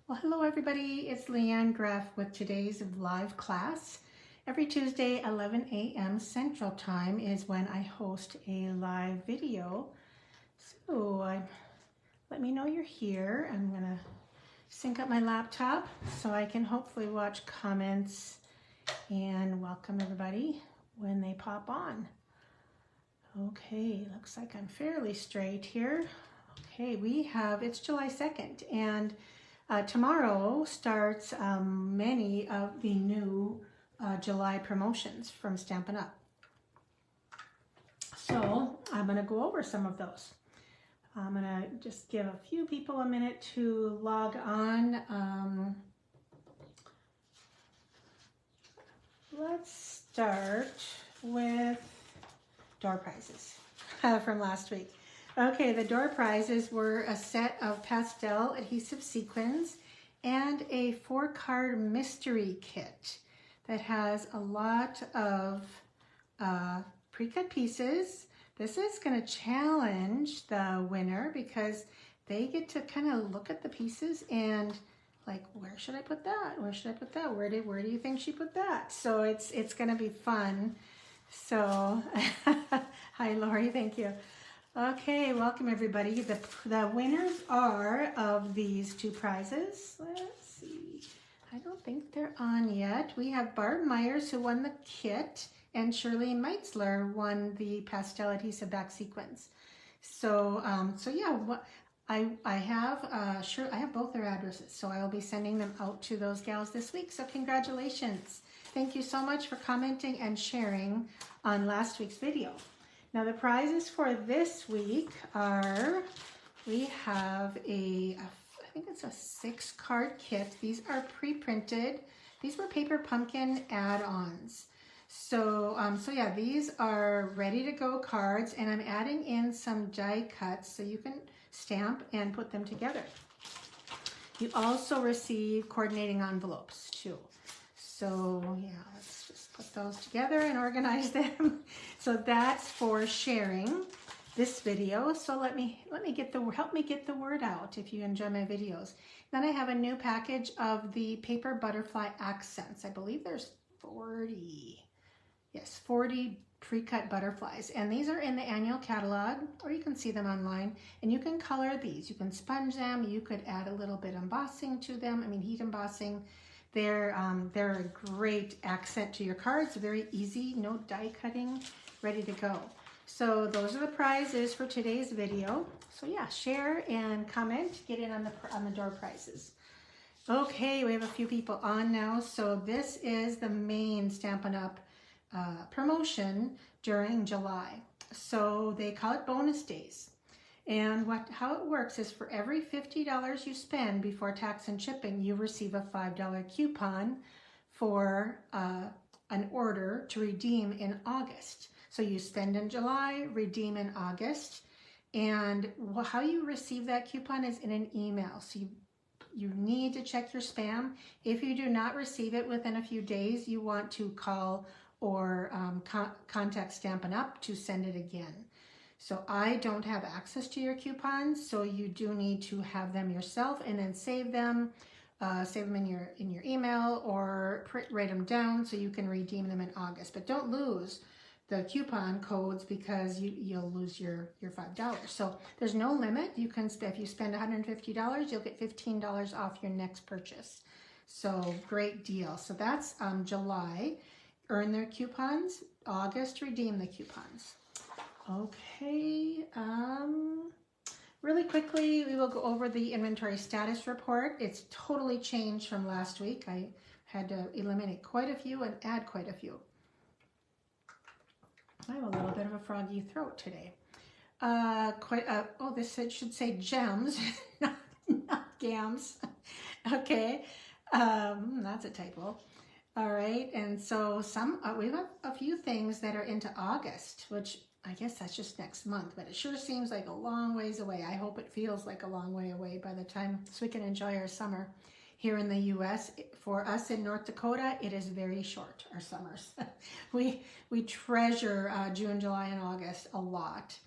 Well, hello everybody, it's Leanne Greff with today's live class. Every Tuesday, 11 a.m. Central Time is when I host a live video. So let me know you're here. I'm gonna sync up my laptop so I can hopefully watch comments and welcome everybody when they pop on. Okay, looks like I'm fairly straight here. Okay, it's July 2nd and tomorrow starts many of the new July promotions from Stampin' Up. So I'm going to go over some of those. I'm going to just give a few people a minute to log on. Let's start with door prizes from last week. Okay, the door prizes were a set of pastel adhesive sequins and a 4-card mystery kit that has a lot of pre-cut pieces. This is going to challenge the winner because they get to kind of look at the pieces and like, where should I put that? Where should I put that? Where do you think she put that? So it's going to be fun. So, hi Lori, thank you. Okay, welcome everybody. The winners are of these two prizes. Let's see. I don't think they're on yet. We have Barb Myers who won the kit and Shirley Meitzler won the pastel adhesive back sequins. So yeah, I have both their addresses, so I will be sending them out to those gals this week. So congratulations. Thank you so much for commenting and sharing on last week's video. Now the prizes for this week are, we have I think it's a 6-card kit. These are pre-printed. These were paper pumpkin add-ons. So yeah, these are ready to go cards and I'm adding in some die cuts so you can stamp and put them together. You also receive coordinating envelopes too. So yeah, let's just put those together and organize them. So that's for sharing this video. So help me get the word out if you enjoy my videos. Then I have a new package of the paper butterfly accents. I believe there's 40 pre-cut butterflies, and these are in the annual catalog, or you can see them online, and you can color these. You can sponge them, you could add a little bit of embossing to them, heat embossing. They're a great accent to your cards, very easy, no die cutting, ready to go. So those are the prizes for today's video. So yeah, share and comment, get in on the door prizes. Okay, we have a few people on now. So this is the main Stampin' Up! Promotion during July. So they call it bonus days. And how it works is for every $50 you spend before tax and shipping, you receive a $5 coupon for an order to redeem in August. So you spend in July, redeem in August. And how you receive that coupon is in an email. So you need to check your spam. If you do not receive it within a few days, you want to call or contact Stampin' Up! To send it again. So I don't have access to your coupons, so you do need to have them yourself and then save them in your email or write them down so you can redeem them in August. But don't lose the coupon codes because you'll lose your $5. So there's no limit. You can, if you spend $150, you'll get $15 off your next purchase. So great deal. So that's July. Earn their coupons. August, redeem the coupons. Okay, really quickly, we will go over the inventory status report. It's totally changed from last week. I had to eliminate quite a few and add quite a few. I have a little bit of a froggy throat today. This should say gems, not gams. Okay, that's a typo. All right, and so we have a few things that are into August, which I guess that's just next month, but it sure seems like a long ways away. I hope it feels like a long way away by the time, so we can enjoy our summer here in the U.S. For us in North Dakota, it is very short, our summers. we treasure June, July, and August a lot.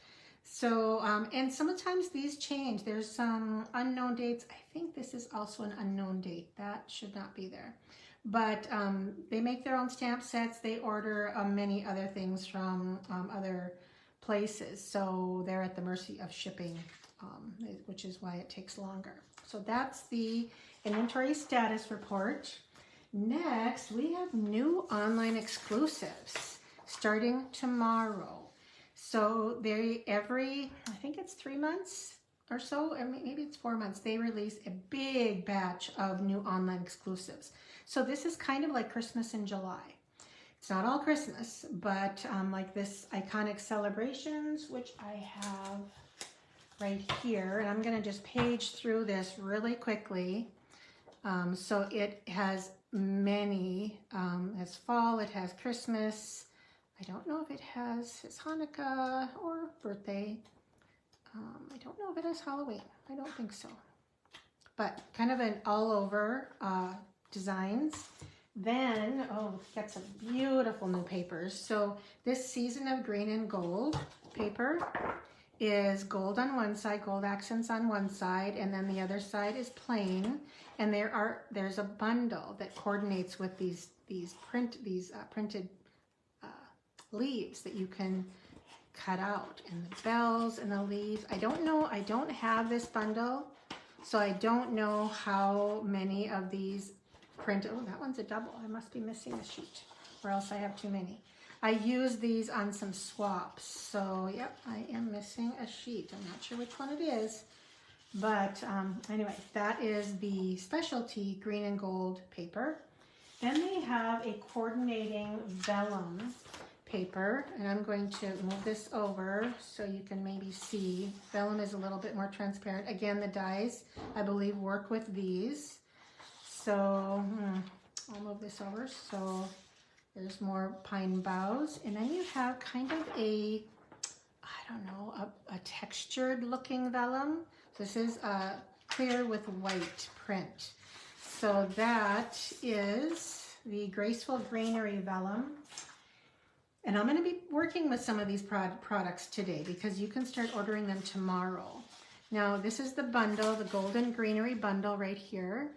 So, and sometimes these change. There's some unknown dates. I think this is also an unknown date. That should not be there. But they make their own stamp sets. They order many other things from other places. So they're at the mercy of shipping, which is why it takes longer. So that's the inventory status report. Next, we have new online exclusives starting tomorrow. So they I think it's 3 months or so, or maybe it's 4 months, they release a big batch of new online exclusives. So this is kind of like Christmas in July. It's not all Christmas, but like this iconic celebrations, which I have right here. And I'm gonna just page through this really quickly. So it has many, it has fall, it has Christmas. I don't know if it has Hanukkah or birthday. I don't know if it has Halloween. I don't think so. But kind of an all over designs. Then, oh, we got some beautiful new papers. So this Season of Green and Gold paper is gold on one side, gold accents on one side, and then the other side is plain. And there's a bundle that coordinates with these printed leaves that you can cut out, and the bells and the leaves. I don't know, I don't have this bundle, so I don't know how many of these printed. Oh, that one's a double. I must be missing a sheet, or else I have too many. I use these on some swaps, so yep, I am missing a sheet. I'm not sure which one it is, but anyway, that is the specialty green and gold paper. Then they have a coordinating vellum paper, and I'm going to move this over so you can maybe see. Vellum is a little bit more transparent. Again, the dies, I believe, work with these. So I'll move this over. So there's more pine boughs, and then you have kind of a, I don't know, a textured looking vellum. This is clear with white print. So that is the Graceful Greenery vellum. And I'm going to be working with some of these products today because you can start ordering them tomorrow. Now, this is the bundle, the Golden Greenery bundle right here.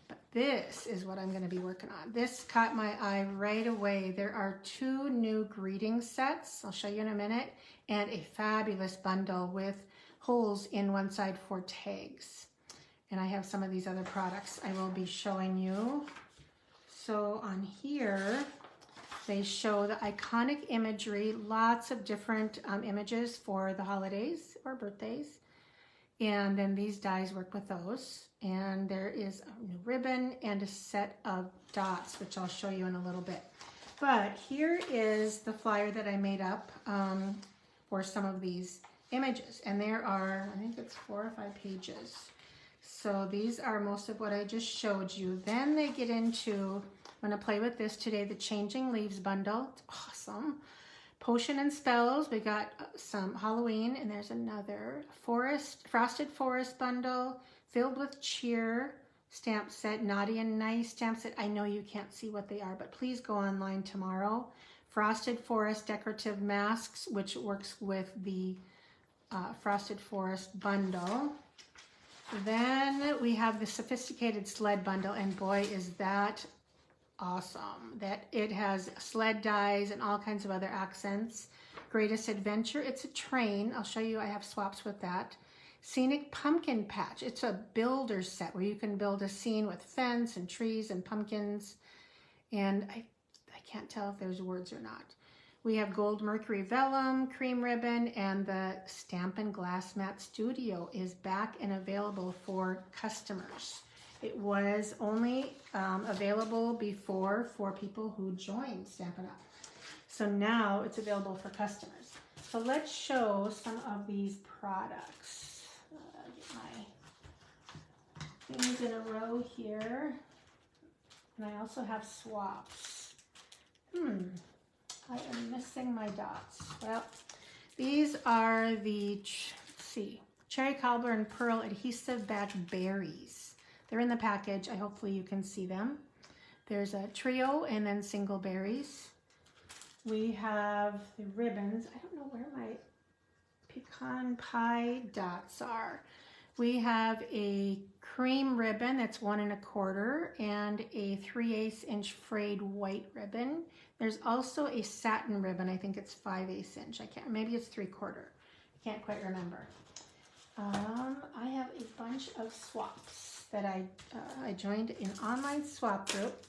But this is what I'm going to be working on. This caught my eye right away. There are 2 new greeting sets, I'll show you in a minute, and a fabulous bundle with holes in one side for tags. And I have some of these other products I will be showing you. So on here, they show the iconic imagery, lots of different images for the holidays or birthdays. And then these dies work with those. And there is a new ribbon and a set of dots, which I'll show you in a little bit. But here is the flyer that I made up for some of these images. And there are, I think it's 4 or 5 pages. So these are most of what I just showed you. Then they get into, I'm going to play with this today, the Changing Leaves bundle. It's awesome. Potion and Spells. We got some Halloween, and there's another Frosted Forest bundle filled with cheer stamp set, Naughty and Nice stamp set. I know you can't see what they are, but please go online tomorrow. Frosted Forest decorative masks, which works with the Frosted Forest bundle. Then we have the Sophisticated Sled bundle, and boy, is that awesome. That it has sled dies and all kinds of other accents. Greatest Adventure, it's a train. I'll show you, I have swaps with that. Scenic Pumpkin Patch, it's a builder set where you can build a scene with fence and trees and pumpkins. And I can't tell if there's words or not. We have Gold Mercury Vellum, Cream Ribbon, and the Stampin' Glass Mat Studio is back and available for customers. It was only available before for people who joined Stampin' Up. So now it's available for customers. So let's show some of these products. Get my things in a row here. And I also have swaps. I am missing my dots. Well, these are the, let's see, Cherry Cobbler and Pearl Adhesive Batch Berries. They're in the package. Hopefully you can see them. There's a trio and then single berries. We have the ribbons. I don't know where my pecan pie dots are. We have a cream ribbon that's 1 1/4 and a 3/8 inch frayed white ribbon. There's also a satin ribbon. I think it's 5/8 inch. Maybe it's 3/4. I can't quite remember. I have a bunch of swaps that I joined an online swap group.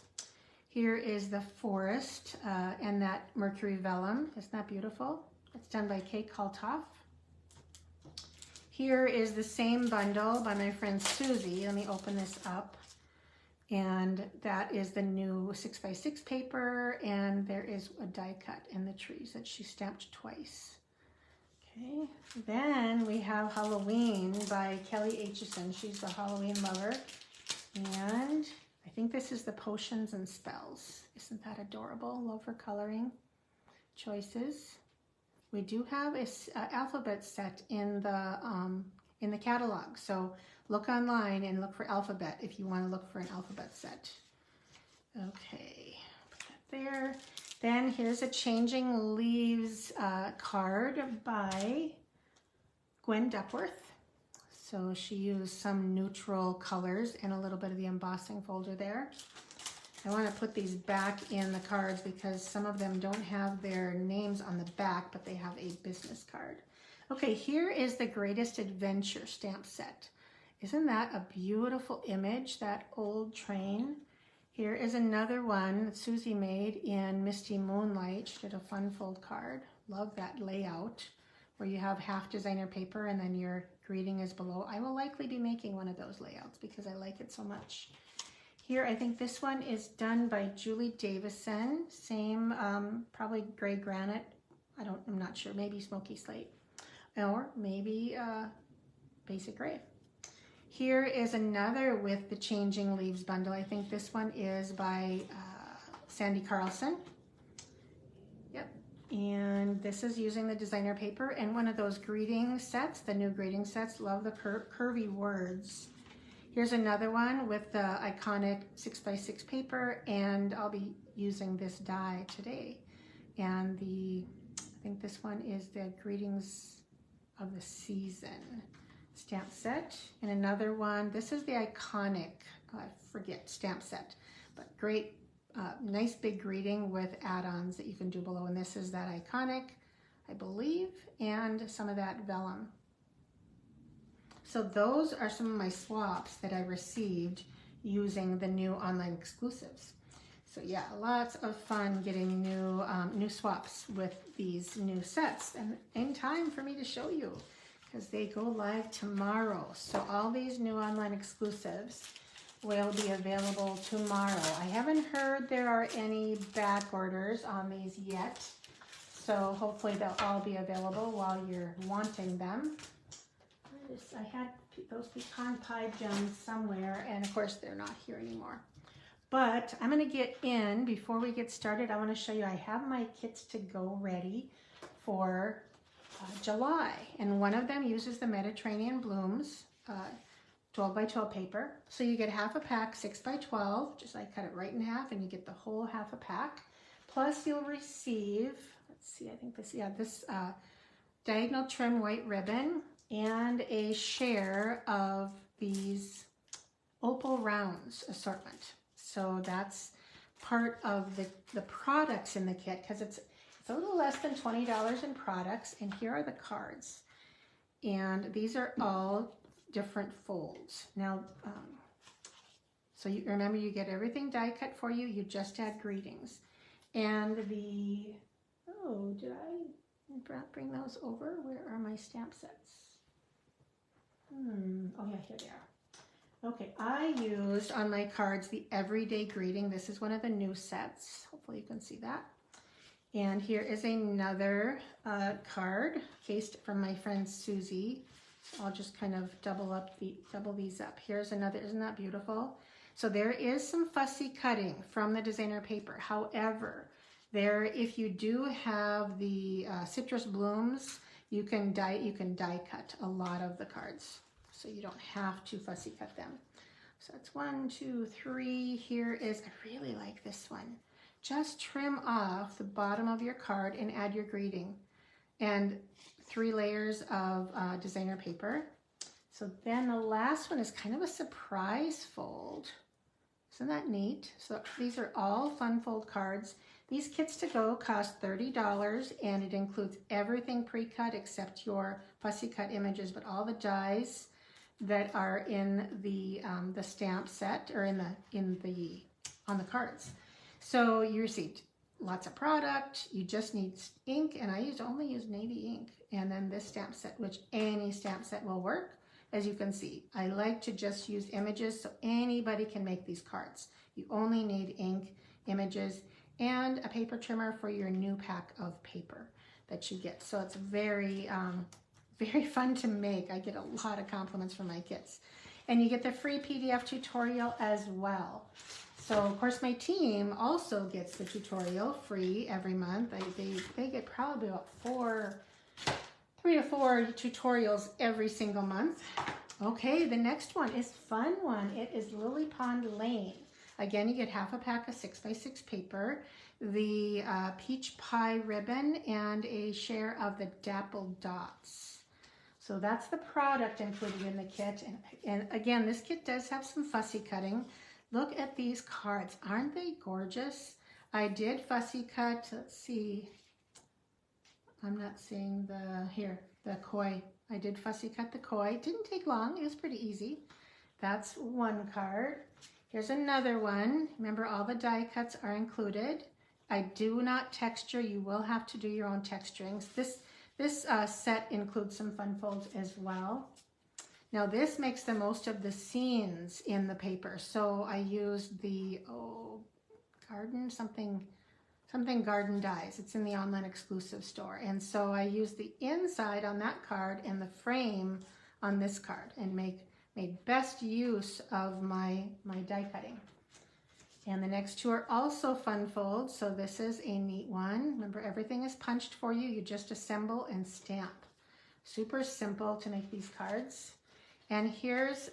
Here is the forest and that mercury vellum. Isn't that beautiful? It's done by Kate Kaltoff. Here is the same bundle by my friend Susie. Let me open this up. And that is the new 6x6 paper, and there is a die cut in the trees that she stamped twice. Okay, then we have Halloween by Kelly Aitchison. She's the Halloween lover. And I think this is the Potions and Spells. Isn't that adorable? Love her coloring choices. We do have an alphabet set in the catalog. So look online and look for alphabet if you want to look for an alphabet set. Okay, put that there. Then here's a Changing Leaves card by Gwen Duckworth. So she used some neutral colors and a little bit of the embossing folder there. I want to put these back in the cards because some of them don't have their names on the back, but they have a business card. Okay, here is the Greatest Adventure stamp set. Isn't that a beautiful image, that old train? Here is another one that Susie made in Misty Moonlight. She did a fun fold card. Love that layout where you have half designer paper and then your greeting is below. I will likely be making one of those layouts because I like it so much. Here, I think this one is done by Julie Davison. Same, probably gray granite. I'm not sure. Maybe smoky slate, or maybe basic gray. Here is another with the Changing Leaves bundle. I think this one is by Sandy Carlson. Yep. And this is using the designer paper and one of those greeting sets, the new greeting sets. Love the curvy words. Here's another one with the iconic 6x6 paper, and I'll be using this die today. And I think this one is the Greetings of the Season stamp set. And another one, this is the iconic, stamp set, but great, nice big greeting with add-ons that you can do below. And this is that iconic, I believe, and some of that vellum. So those are some of my swaps that I received using the new online exclusives. So yeah, lots of fun getting new swaps with these new sets, and in time for me to show you because they go live tomorrow. So all these new online exclusives will be available tomorrow. I haven't heard there are any back orders on these yet, so hopefully they'll all be available while you're wanting them. I had those pecan pie gems somewhere, and of course they're not here anymore. But I'm going to get in, before we get started, I want to show you, I have my kits to go ready for July. And one of them uses the Mediterranean Blooms 12 by 12 paper. So you get half a pack, 6 by 12, just I cut it right in half, and you get the whole half a pack. Plus you'll receive, let's see, I think this diagonal trim white ribbon, and a share of these opal rounds assortment. So that's part of the products in the kit, because it's a little less than $20 in products, and here are the cards. And these are all different folds. Now, so you remember, you get everything die cut for you, you just add greetings. And did I bring those over? Where are my stamp sets? Oh yeah, here they are. Okay, I used on my cards the Everyday Greeting. This is one of the new sets. Hopefully you can see that. And here is another card cased from my friend Susie. So I'll just kind of double these up. Here's another, isn't that beautiful? So there is some fussy cutting from the designer paper. However, if you do have the citrus blooms, you can die cut a lot of the cards, so you don't have to fussy cut them. So it's 1, 2, 3. Here is, I really like this one. Just trim off the bottom of your card and add your greeting. And 3 layers of designer paper. So then the last one is kind of a surprise fold. Isn't that neat? So these are all fun fold cards. These kits to go cost $30 and it includes everything pre-cut except your fussy cut images, but all the dies that are in the stamp set or on the cards. So you received lots of product. You just need ink, and I only use navy ink, and then this stamp set, which any stamp set will work. As you can see, I like to just use images so anybody can make these cards. You only need ink, images, and a paper trimmer for your new pack of paper that you get. So it's very, very fun to make. I get a lot of compliments from my kits. And you get the free PDF tutorial as well. So of course my team also gets the tutorial free every month. They get probably about 3 to 4 tutorials every single month. Okay, the next one is fun one. It is Lily Pond Lane. Again, you get half a pack of 6x6 paper, the peach pie ribbon, and a share of the dapple dots. So that's the product included in the kit. And again, this kit does have some fussy cutting. Look at these cards. Aren't they gorgeous? I did fussy cut, let's see. I'm not seeing the koi. I did fussy cut the koi. It didn't take long. It was pretty easy. That's one card. Here's another one. Remember, all the die cuts are included. I do not texture. You will have to do your own texturings. This set includes some fun folds as well. Now this makes the most of the scenes in the paper. So I used the something garden dies. It's in the online exclusive store. And so I used the inside on that card and the frame on this card and made best use of my die cutting. And the next two are also fun folds. So this is a neat one. Remember, everything is punched for you. You just assemble and stamp. Super simple to make these cards. And here's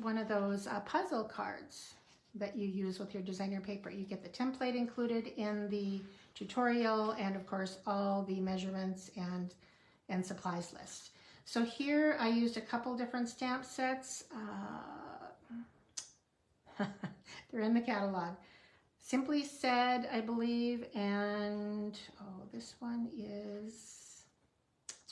one of those puzzle cards that you use with your designer paper. You get the template included in the tutorial and of course all the measurements and supplies list. So here I used a couple different stamp sets. They're in the catalog. Simply Said, I believe, and this one it's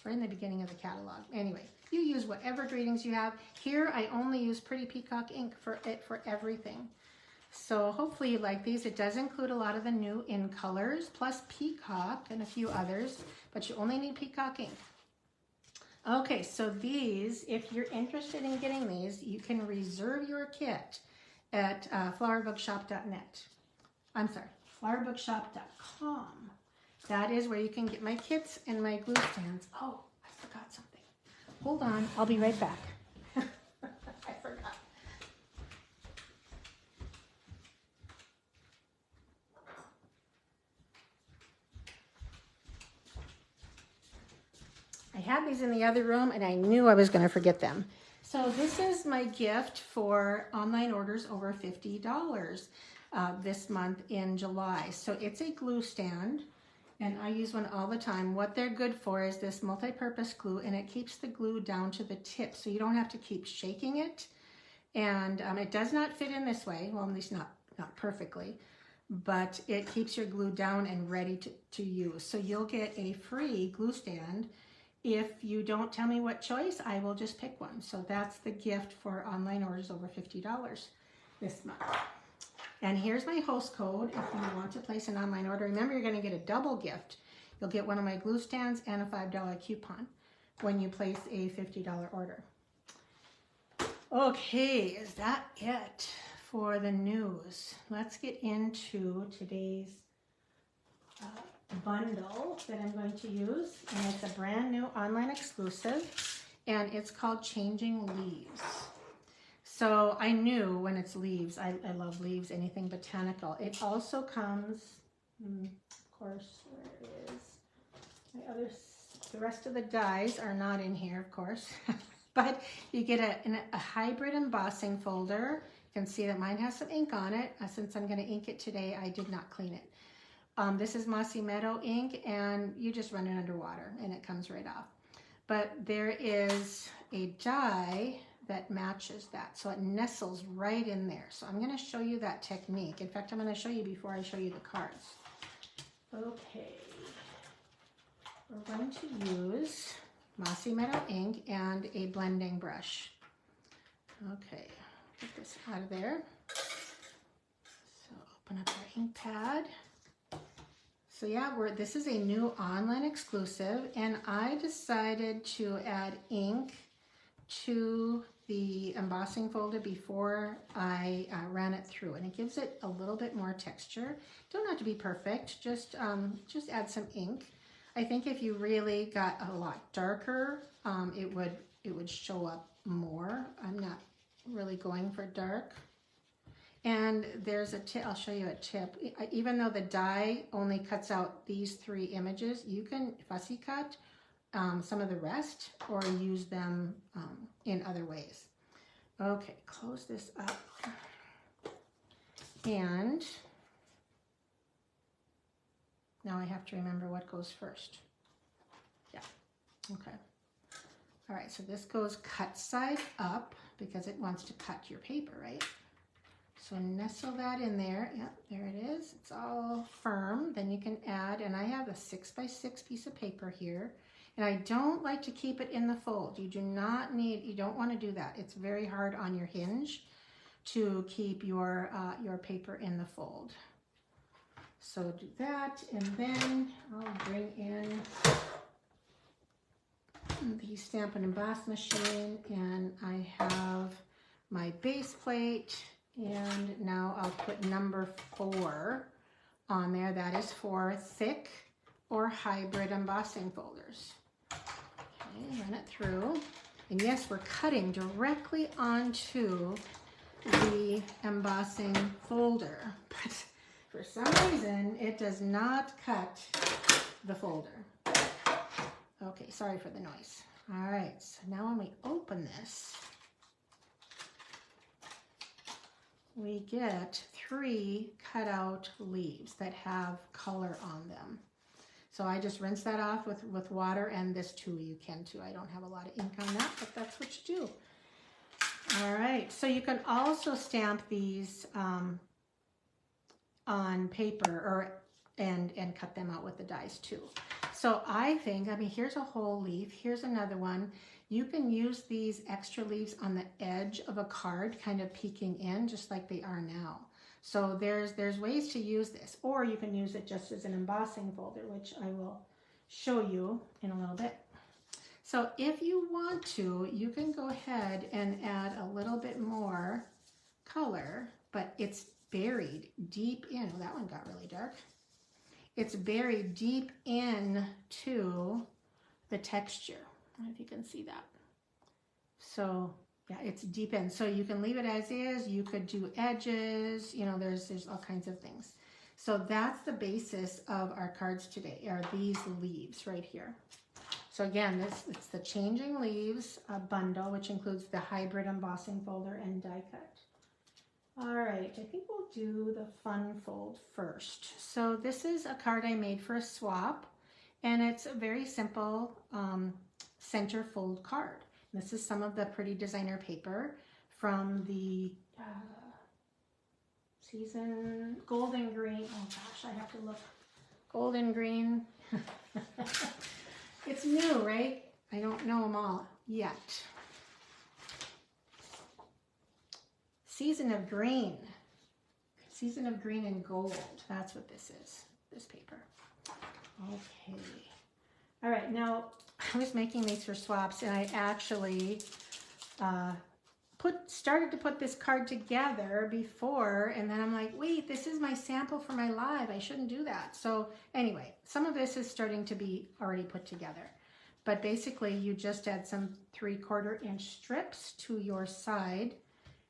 right in the beginning of the catalog. Anyway, you use whatever greetings you have. Here I only use Pretty Peacock ink for everything. So hopefully you like these. It does include a lot of the new in colors, plus Peacock and a few others, but you only need Peacock ink. Okay, so these, if you're interested in getting these, you can reserve your kit at flowerbookshop.net. I'm sorry, flowerbookshop.com. That is where you can get my kits and my glue stands. Oh, I forgot something. Hold on, I'll be right back. I forgot. I had these in the other room and I knew I was going to forget them. So this is my gift for online orders over $50 this month in July. So it's a glue stand and I use one all the time. What they're good for is this multi-purpose glue, and it keeps the glue down to the tip so you don't have to keep shaking it. And it does not fit in this way, well, at least not perfectly, but it keeps your glue down and ready to use. So you'll get a free glue stand. If you don't tell me what choice, I will just pick one. So that's the gift for online orders over $50 this month. And here's my host code if you want to place an online order. Remember, you're going to get a double gift. You'll get one of my glue stands and a $5 coupon when you place a $50 order. Okay, is that it for the news? Let's get into today's bundle that I'm going to use, and it's a brand new online exclusive, and it's called Changing Leaves. So I knew when it's leaves, I love leaves, anything botanical. It also comes, of course, where is the rest of the dies are not in here, of course, but you get a hybrid embossing folder. You can see that mine has some ink on it. Since I'm going to ink it today, I did not clean it. This is Mossy Meadow ink, and you just run it under water and it comes right off. but there is a die that matches that. So it nestles right in there. So I'm going to show you that technique. In fact, I'm going to show you before I show you the cards. Okay. We're going to use Mossy Meadow ink and a blending brush. Okay, get this out of there. So open up our ink pad. So yeah, this is a new online exclusive, and I decided to add ink to the embossing folder before I ran it through, and it gives it a little bit more texture. Don't have to be perfect, just add some ink. I think if you really got a lot darker, it would show up more. I'm not really going for dark. And there's a tip, I'll show you a tip. Even though the die only cuts out these 3 images, you can fussy cut some of the rest or use them in other ways. Okay, close this up. And now I have to remember what goes first. Yeah, okay. All right, so this goes cut side up because it wants to cut your paper, right? So nestle that in there. Yep, there it is. It's all firm. Then you can add, and I have a 6x6 piece of paper here. And I don't like to keep it in the fold. You don't want to do that. It's very hard on your hinge to keep your paper in the fold. So do that, and then I'll bring in the Stampin' Emboss machine, and I have my base plate. And now I'll put number 4 on there. That is for thick or hybrid embossing folders. Okay, run it through. And yes, we're cutting directly onto the embossing folder, but for some reason it does not cut the folder. Okay, sorry for the noise. All right, so now when we open this, we get 3 cutout leaves that have color on them. So I just rinse that off with water, and this too you can too. I don't have a lot of ink on that, but that's what you do. All right, so you can also stamp these on paper and cut them out with the dies too. So I mean, here's a whole leaf, here's another one. You can use these extra leaves on the edge of a card, kind of peeking in, just like they are now. So there's ways to use this, or you can use it just as an embossing folder, which I will show you in a little bit. So if you want to, you can go ahead and add a little bit more color, but it's buried deep in. Oh, that one got really dark. It's buried deep into the texture. I don't know if you can see that. So yeah, it's deep in. So you can leave it as is. You could do edges. You know, there's all kinds of things. So that's the basis of our cards today, are these leaves right here. So again, it's the Changing Leaves bundle, which includes the hybrid embossing folder and die cut. All right, I think we'll do the fun fold first. So this is a card I made for a swap, and it's a very simple center fold card. This is some of the pretty designer paper from the season Golden Green. Oh gosh, I have to look. Golden Green. It's new, right? I don't know them all yet. Season of Green. Season of Green and Gold. That's what this is, this paper. Okay. All right, now I was making these for swaps, and I actually started to put this card together before, and then I'm like, wait, this is my sample for my live. I shouldn't do that. So anyway, some of this is starting to be already put together. But basically, you just add some 3/4 inch strips to your side.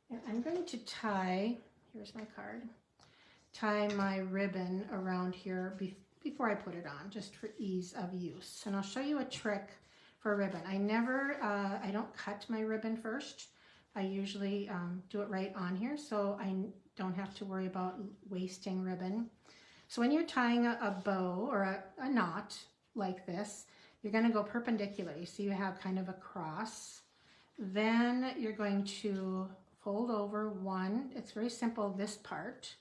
And I'm going to tie, here's my card, tie my ribbon around here before I put it on, just for ease of use. And I'll show you a trick for a ribbon. I don't cut my ribbon first. I usually do it right on here, so I don't have to worry about wasting ribbon. So when you're tying a bow or a knot like this, you're going to go perpendicular. You see you have kind of a cross. Then you're going to fold over one. It's very simple, this part.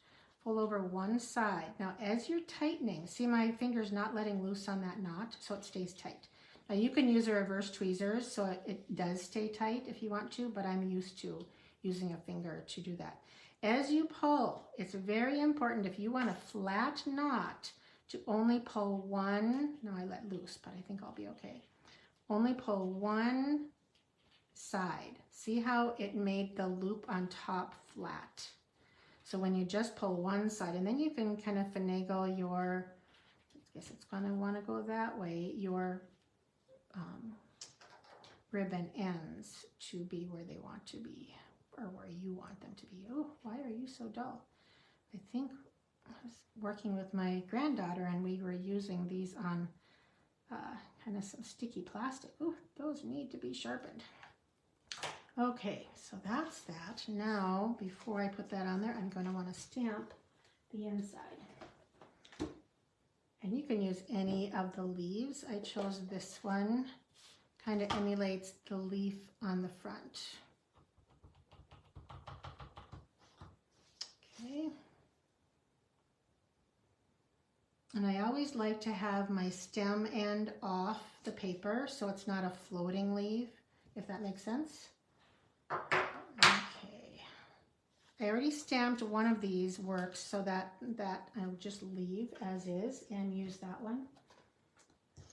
Fold over one side. Now as you're tightening, see my finger's not letting loose on that knot, so it stays tight. Now you can use a reverse tweezers so it does stay tight if you want to, but I'm used to using a finger to do that. As you pull, it's very important if you want a flat knot to only pull one. Now I let loose, but I think I'll be okay. Only pull one side. See how it made the loop on top flat? So when you just pull one side, and then you can kind of finagle your, I guess it's going to want to go that way, your ribbon ends to be where they want to be, or where you want them to be. Oh, why are you so dull? I think I was working with my granddaughter and we were using these on kind of some sticky plastic. Oh, those need to be sharpened. Okay, so that's that. Now, before I put that on there, I'm going to want to stamp the inside. And you can use any of the leaves. I chose this one. Kind of emulates the leaf on the front. Okay. And I always like to have my stem end off the paper so it's not a floating leaf, if that makes sense. Okay. I already stamped one of these works so that I'll just leave as is and use that one.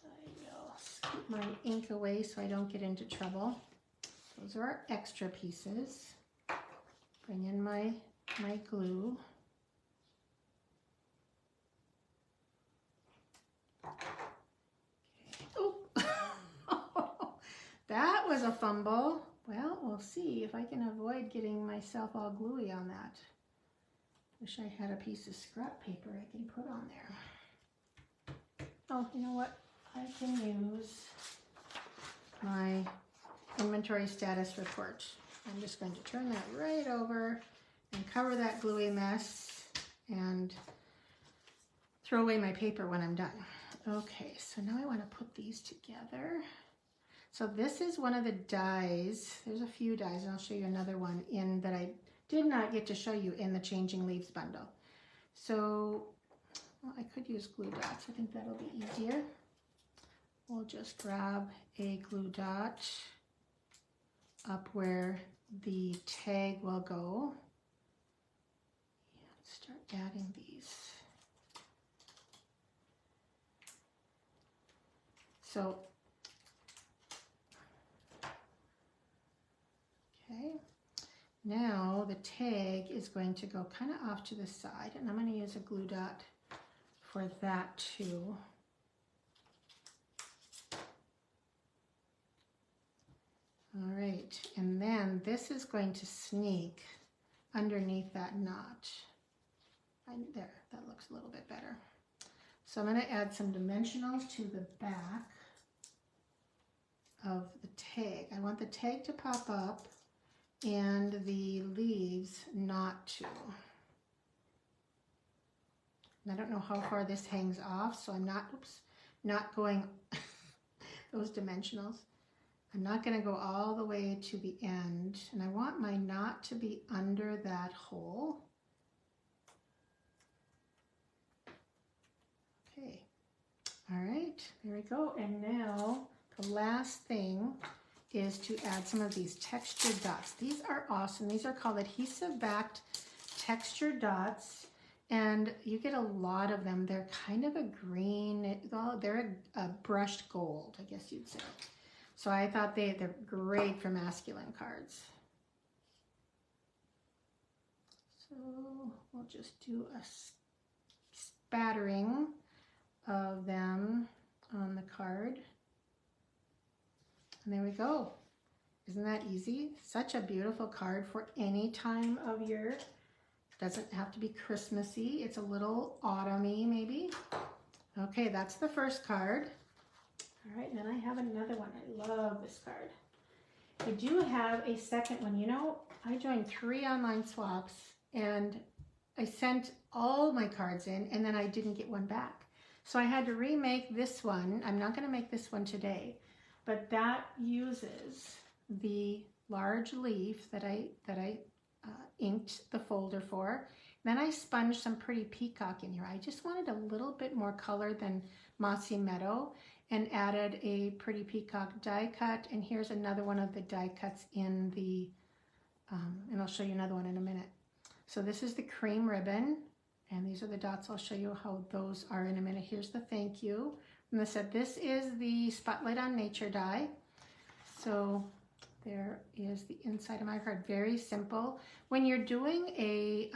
I will scoop my ink away so I don't get into trouble. Those are our extra pieces. Bring in my glue. Okay. Oh, that was a fumble. Well, we'll see if I can avoid getting myself all gluey on that. Wish I had a piece of scrap paper I can put on there. Oh, you know what? I can use my inventory status report. I'm just going to turn that right over and cover that gluey mess and throw away my paper when I'm done. Okay, so now I want to put these together. So this is one of the dies. There's a few dies, and I'll show you another one in that I did not get to show you in the Changing Leaves bundle. So, well, I could use glue dots. I think that'll be easier. We'll just grab a glue dot up where the tag will go. And start adding these. So, okay, now the tag is going to go kind of off to the side, and I'm going to use a glue dot for that too. All right, and then this is going to sneak underneath that notch. There, that looks a little bit better. So I'm going to add some dimensionals to the back of the tag. I want the tag to pop up and the leaves not to. And I don't know how far this hangs off, so I'm not going those dimensionals. I'm not going to go all the way to the end, and I want my knot to be under that hole. Okay, all right, there we go. And now the last thing is to add some of these textured dots. These are awesome. These are called adhesive backed textured dots, and you get a lot of them. They're kind of a green, well, they're a brushed gold, I guess you'd say. So I thought they're great for masculine cards. So we'll just do a spattering of them on the card. And there we go. Isn't that easy? Such a beautiful card for any time of year. Doesn't have to be Christmassy. It's a little autumny maybe. Okay, that's the first card. All right, and then I have another one. I love this card. I do have a second one. You know, I joined 3 online swaps and I sent all my cards in and then I didn't get one back. So I had to remake this one. I'm not going to make this one today, but that uses the large leaf that I inked the folder for. Then I sponged some pretty peacock in here. I just wanted a little bit more color than Mossy Meadow, and added a pretty peacock die cut. And here's another one of the die cuts in the, and I'll show you another one in a minute. So this is the cream ribbon, and these are the dots. I'll show you how those are in a minute. Here's the thank you. And I said this is the Spotlight on Nature die. So there is the inside of my card. Very simple. When you're doing a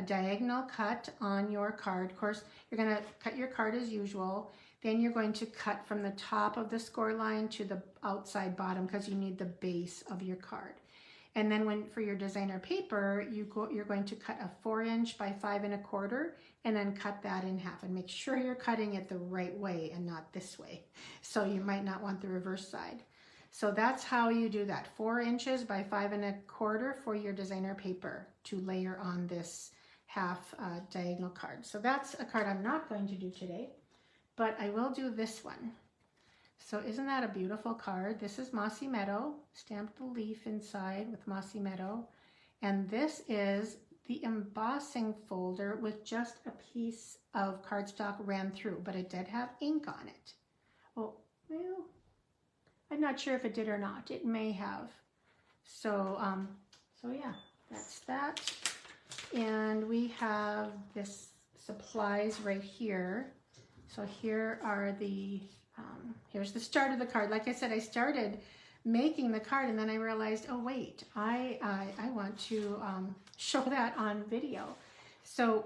diagonal cut on your card, of course, you're going to cut your card as usual. Then you're going to cut from the top of the score line to the outside bottom because you need the base of your card. And then for your designer paper, you're going to cut a 4" by 5 1/4 and then cut that in half, and make sure you're cutting it the right way and not this way. So you might not want the reverse side. So that's how you do that, 4" by 5 1/4 for your designer paper to layer on this half diagonal card. So that's a card I'm not going to do today, but I will do this one. So isn't that a beautiful card? This is Mossy Meadow, stamped the leaf inside with Mossy Meadow. And this is the embossing folder with just a piece of cardstock ran through, but it did have ink on it. Oh, well, I'm not sure if it did or not. It may have. So, so yeah, that's that. And we have this supplies right here. So here are the, here's the start of the card. Like I said, I started making the card and then I realized, oh wait, I want to show that on video. So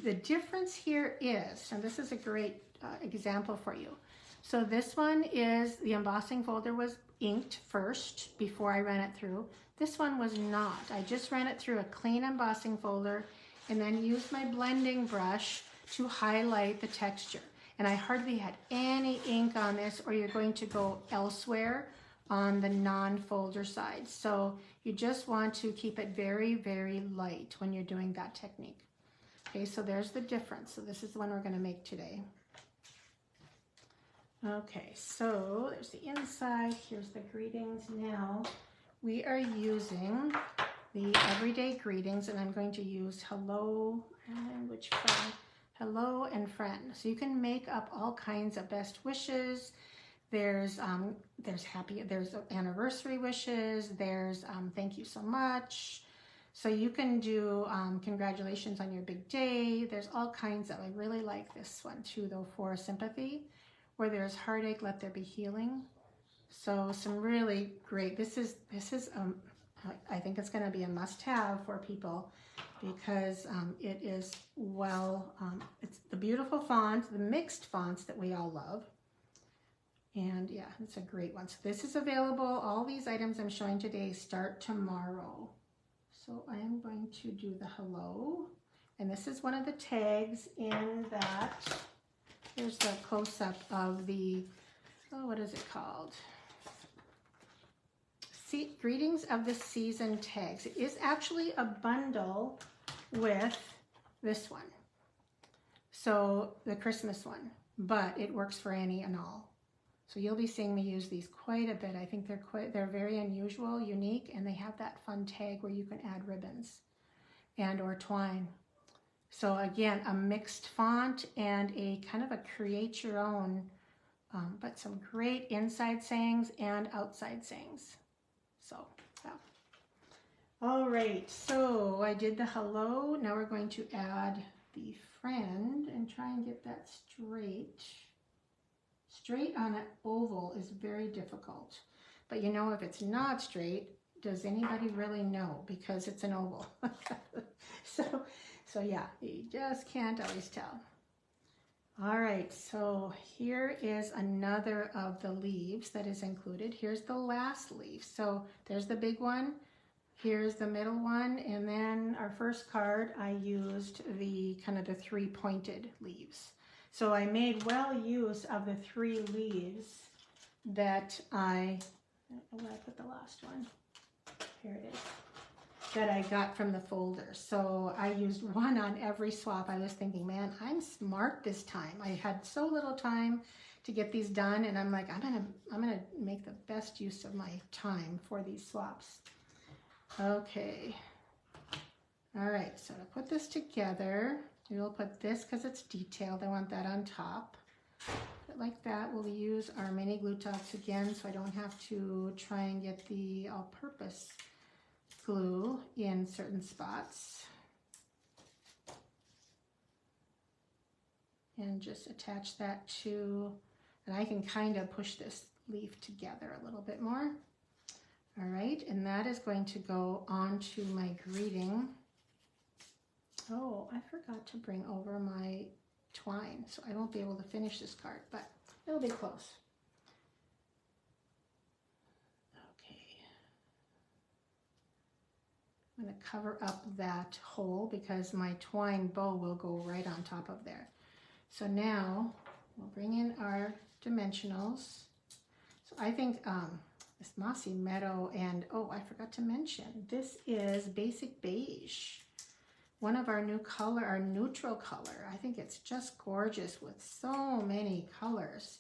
the difference here is, and this is a great example for you. So this one is, the embossing folder was inked first before I ran it through. This one was not. I just ran it through a clean embossing folder and then used my blending brush to highlight the texture. And I hardly had any ink on this, or you're going to go elsewhere on the non-folder side. So you just want to keep it very, very light when you're doing that technique. Okay, so there's the difference. So this is the one we're going to make today. Okay, so there's the inside. Here's the greetings. Now we are using the everyday greetings, and I'm going to use hello and which friend? Hello and friend. So you can make up all kinds of best wishes. There's anniversary wishes. There's thank you so much. So you can do congratulations on your big day. There's all kinds of. I really like this one too, though, for sympathy. Where there's heartache, let there be healing. So some really great. This is I think it's going to be a must-have for people because it is it's the beautiful fonts, the mixed fonts that we all love. And yeah, it's a great one. So this is available. All these items I'm showing today start tomorrow. So I am going to do the hello. And this is one of the tags in that. Here's the close-up of the, oh, what is it called? Greetings of the Season tags. It is actually a bundle with this one. So the Christmas one, but it works for any and all. So you'll be seeing me use these quite a bit. I think they're very unusual, unique, and they have that fun tag where you can add ribbons and or twine. So again, a mixed font and a kind of a create your own, but some great inside sayings and outside sayings. So, yeah. All right, so I did the hello. Now we're going to add the friend and try and get that straight. Straight on an oval is very difficult. But you know, if it's not straight, does anybody really know? Because it's an oval. So yeah, you just can't always tell. All right, so here is another of the leaves that is included. Here's the last leaf. So there's the big one, here's the middle one, and then our first card, I used the kind of the 3 pointed leaves. So I made well use of the 3 leaves that I don't know where I put the last one. Here it is. that I got from the folder. So I used one on every swap. I was thinking, man, I'm smart this time. I had so little time to get these done, and I'm like, I'm gonna make the best use of my time for these swaps. Okay. All right, so to put this together, we'll put this because it's detailed. I want that on top. Put it like that. We'll use our mini glue dots again so I don't have to try and get the all-purpose glue in certain spots. And just attach that to, and I can kind of push this leaf together a little bit more. All right, and that is going to go onto my greeting. Oh, I forgot to bring over my twine, so I won't be able to finish this card, but it'll be close. Okay. I'm going to cover up that hole because my twine bow will go right on top of there. So now we'll bring in our dimensionals. So I think this Mossy Meadow, and oh, I forgot to mention, this is Basic Beige. One of our new color, our neutral color. I think it's just gorgeous with so many colors.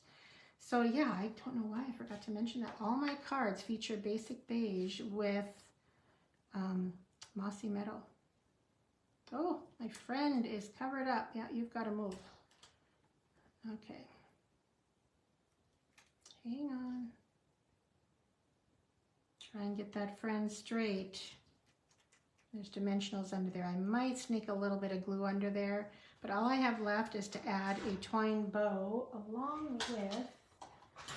So yeah, I don't know why I forgot to mention that. All my cards feature Basic Beige with Mossy Meadow. Oh, my friend is covered up. Yeah, you've got to move. Okay. Hang on. Try and get that friend straight. There's dimensionals under there. I might sneak a little bit of glue under there, but all I have left is to add a twine bow along with,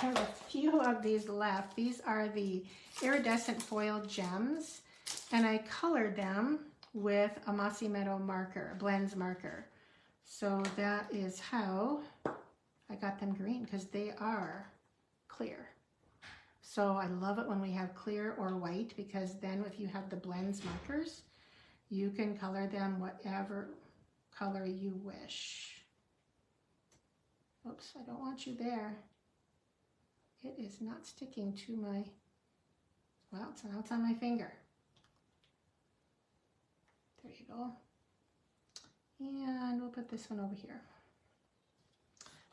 I have a few of these left. These are the iridescent foil gems, and I colored them with a Mossy Meadow marker, a blends marker. So that is how I got them green, because they are clear. So I love it when we have clear or white, because then if you have the blends markers, you can color them whatever color you wish. Oops, I don't want you there. It is not sticking to my, well, now it's on my finger. There you go. And we'll put this one over here.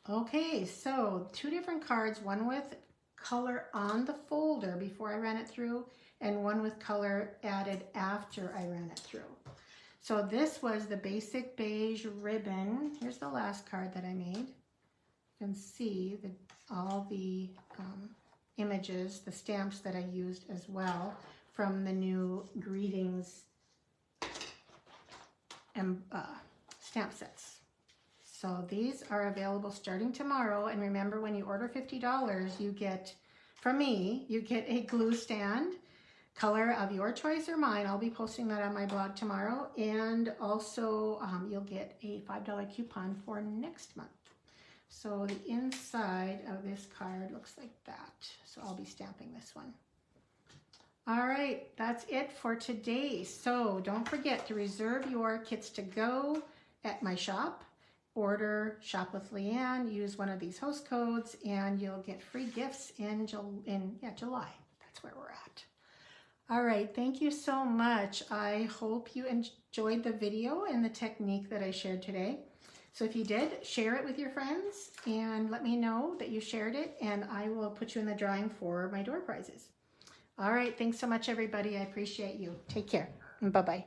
Okay, so 2 different cards, one with color on the folder before I ran it through, and one with color added after I ran it through. So this was the Basic Beige ribbon. Here's the last card that I made. You can see all the images, the stamps that I used as well from the new greetings and stamp sets. So these are available starting tomorrow, and remember, when you order $50, you get, from me, you get a glue stand, color of your choice or mine. I'll be posting that on my blog tomorrow, and also you'll get a $5 coupon for next month. So the inside of this card looks like that. So I'll be stamping this one. All right, that's it for today. So don't forget to reserve your kits to go at my shop. Order Shop with Leanne, use one of these host codes, and you'll get free gifts in July. That's where we're at. All right, thank you so much. I hope you enjoyed the video and the technique that I shared today. So if you did, share it with your friends and let me know that you shared it, and I will put you in the drawing for my door prizes. All right, thanks so much, everybody. I appreciate you. Take care. Bye-bye.